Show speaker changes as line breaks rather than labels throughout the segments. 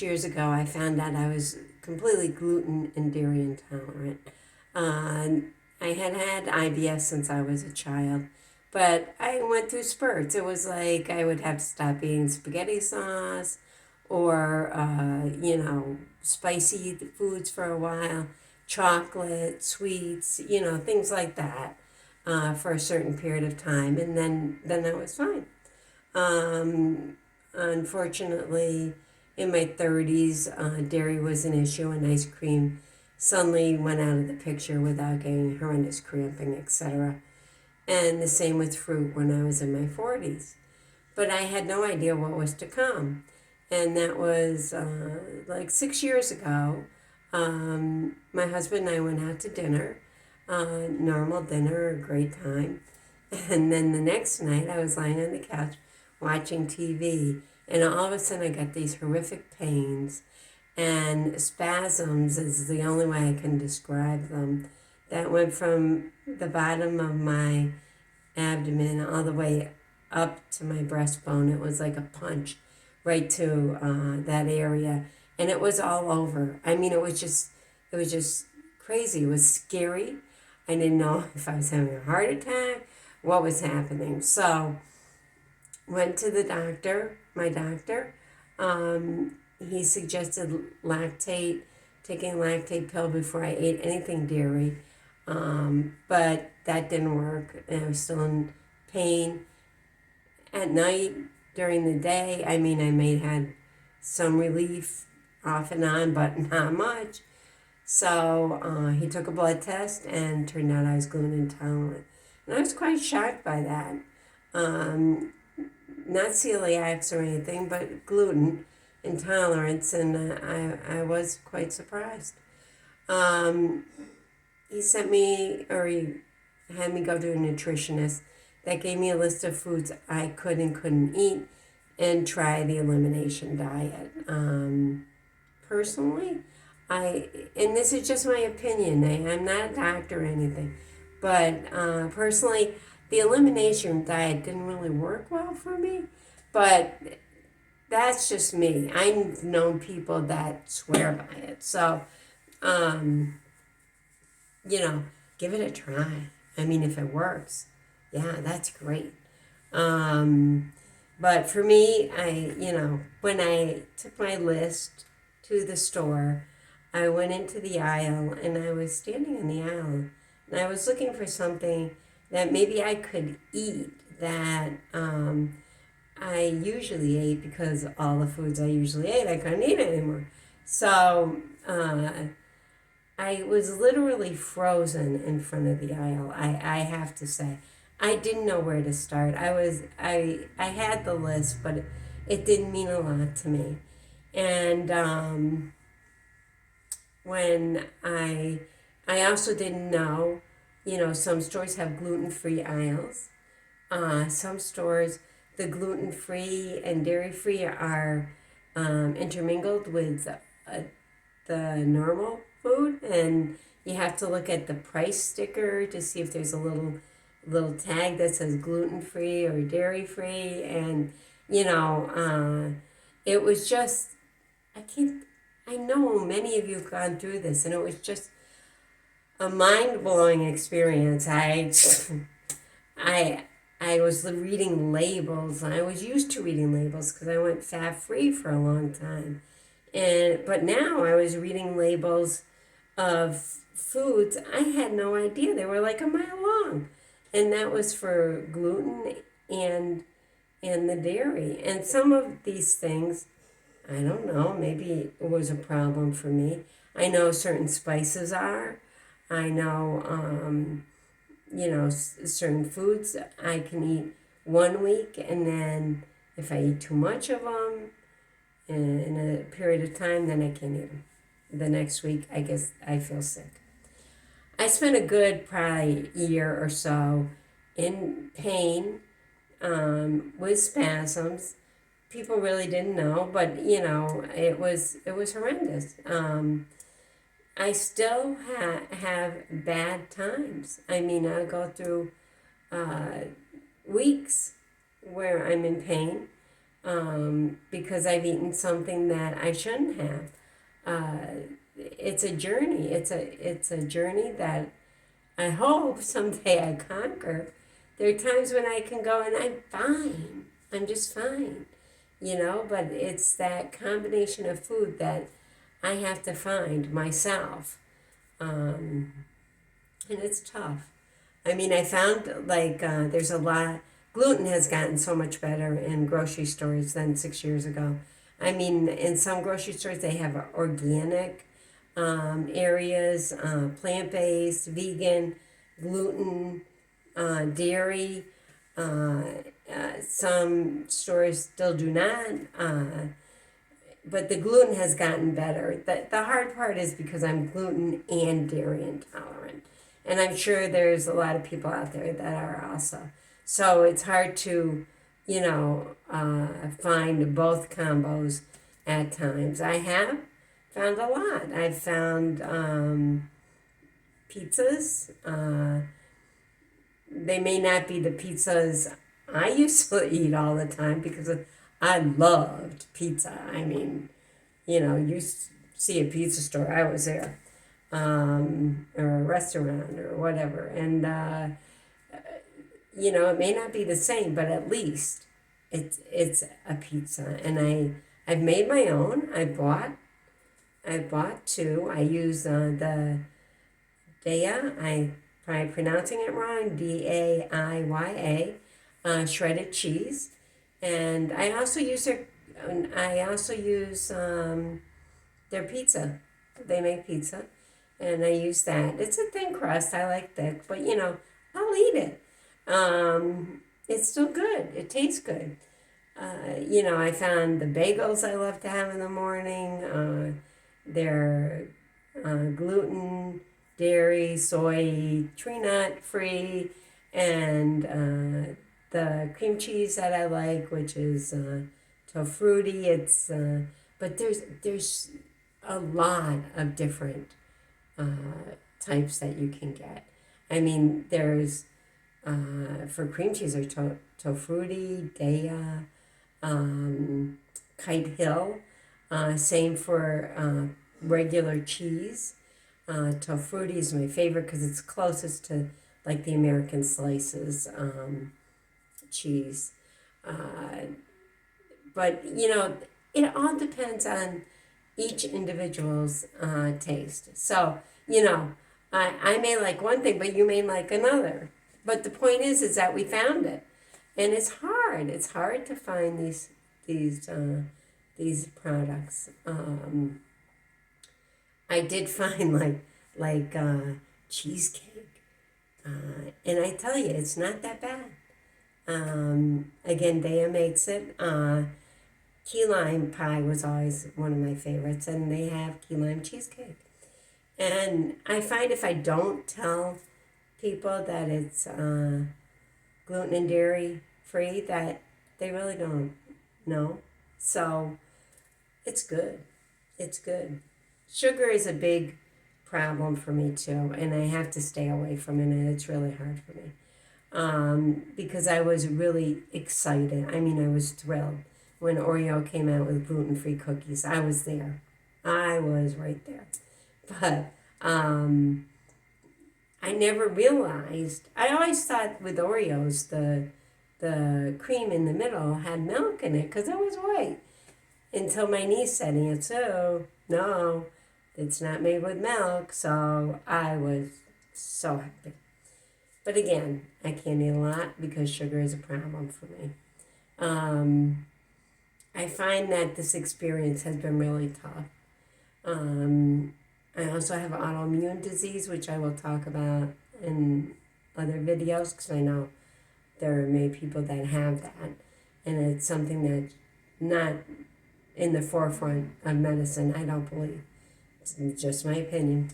Years ago, I found out I was completely gluten and dairy intolerant. Uh, I had had IBS since I was a child, but I went through spurts. It was like I would have to stop eating spaghetti sauce or, spicy foods for a while, chocolate, sweets, things like that for a certain period of time. And then I was fine. Unfortunately, in my 30s, dairy was an issue, and ice cream suddenly went out of the picture without getting horrendous cramping, etc. And the same with fruit when I was in my 40s. But I had no idea what was to come. And that was like 6 years ago. My husband and I went out to dinner, normal dinner, a great time. And then the next night, I was lying on the couch watching TV, and all of a sudden, I got these horrific pains and spasms, is the only way I can describe them, that went from the bottom of my abdomen all the way up to my breastbone. It was like a punch right to that area, and it was all over. I mean, it was just crazy. It was scary. I didn't know if I was having a heart attack, what was happening. So went to the doctor, my doctor. He suggested taking a lactate pill before I ate anything dairy. But that didn't work. And I was still in pain at night, during the day. I mean, I may have had some relief off and on, but not much. So he took a blood test and turned out I was gluten intolerant. And I was quite shocked by that. Um, Not celiacs or anything, but gluten intolerance, and I was quite surprised. Um, he sent me, or he had me go to a nutritionist that gave me a list of foods I could and couldn't eat and try the elimination diet. Personally, and this is just my opinion, I'm not a doctor or anything, but personally, the elimination diet didn't really work well for me, but that's just me. I've known people that swear by it. So, um, you know, give it a try. I mean, if it works, yeah, that's great. Um, but for me, when I took my list to the store, I went into the aisle and I was standing in the aisle and I was looking for something that maybe I could eat that I usually ate, because all the foods I usually ate I couldn't eat anymore. So I was literally frozen in front of the aisle. I have to say, I didn't know where to start. I had the list, but it didn't mean a lot to me. And when I also didn't know, some stores have gluten-free aisles. Some stores, the gluten-free and dairy-free are intermingled with the normal food, and you have to look at the price sticker to see if there's a little tag that says gluten-free or dairy-free, and it was just, I can't. I know many of you have gone through this, and it was just a mind-blowing experience. I I was reading labels, and I was used to reading labels because I went fat-free for a long time. But now I was reading labels of foods I had no idea they were like a mile long, and that was for gluten and the dairy. And some of these things, I don't know, maybe it was a problem for me. I know certain spices are. I know, certain foods I can eat 1 week, and then if I eat too much of them in a period of time, then I can't eat them. The next week, I guess I feel sick. I spent a good probably year or so in pain, with spasms. People really didn't know, but it was horrendous. I still have bad times. I mean, I go through weeks where I'm in pain. because I've eaten something that I shouldn't have. It's a journey. It's a journey that I hope someday I conquer. There are times when I can go and I'm fine. I'm just fine, but it's that combination of food that I have to find myself. Um, and it's tough. I mean, I found there's a lot, gluten has gotten so much better in grocery stores than 6 years ago. I mean, in some grocery stores, they have organic areas, plant based, vegan, gluten, dairy. Some stores still do not. But the gluten has gotten better. The hard part is because I'm gluten and dairy intolerant. And I'm sure there's a lot of people out there that are also. So it's hard to, find both combos at times. I have found a lot. I've found pizzas. They may not be the pizzas I used to eat all the time because I loved pizza. I mean, you see a pizza store, I was there, or a restaurant or whatever. And, it may not be the same, but at least it's a pizza. And I've made my own. I bought two. I use the Daiya. I probably pronouncing it wrong. Daiya, shredded cheese, and I also use their pizza. They make pizza, and I use that. It's a thin crust. I like thick, but I'll eat it. It's still good. It tastes good. I found the bagels I love to have in the morning. They're gluten, dairy, soy, tree nut free, and the cream cheese that I like, which is tofu-fruity. But there's a lot of different types that you can get. I mean, there's for cream cheese, there's tofu-fruity, Daiya, Kite Hill. Same for regular cheese. Tofu-fruity is my favorite because it's closest to like the American slices cheese. But it all depends on each individual's taste. So I may like one thing, but you may like another. But the point is that we found it, and it's hard. It's hard to find these products. I did find cheesecake, and I tell you, it's not that bad. Again, Daya makes it. Key lime pie was always one of my favorites, and they have key lime cheesecake. And I find if I don't tell people that it's gluten and dairy free, that they really don't know. So it's good. It's good. Sugar is a big problem for me too, and I have to stay away from it, and it's really hard for me. Because I was really excited. I mean, I was thrilled when Oreo came out with gluten-free cookies. I was there. I was right there. But I never realized. I always thought with Oreos the cream in the middle had milk in it because it was white. Until my niece said it. So no, it's not made with milk. So I was so happy. But again, I can't eat a lot because sugar is a problem for me. I find that this experience has been really tough. I also have autoimmune disease, which I will talk about in other videos because I know there are many people that have that. And it's something that's not in the forefront of medicine, I don't believe. It's just my opinion.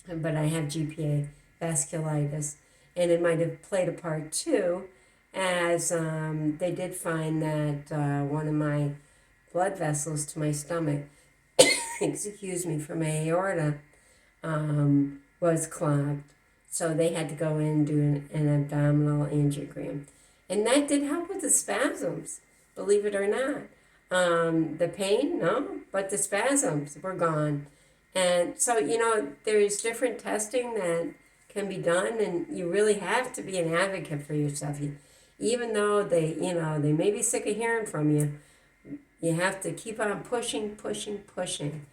But I have GPA, vasculitis, and it might have played a part too, as they did find that one of my blood vessels to my stomach, excuse me, from my aorta, was clogged. So they had to go in and do an abdominal angiogram. And that did help with the spasms. believe it or not. The pain, no, but the spasms were gone. And so, there's different testing that can be done, and you really have to be an advocate for yourself. Even though they may be sick of hearing from you, you have to keep on pushing, pushing, pushing.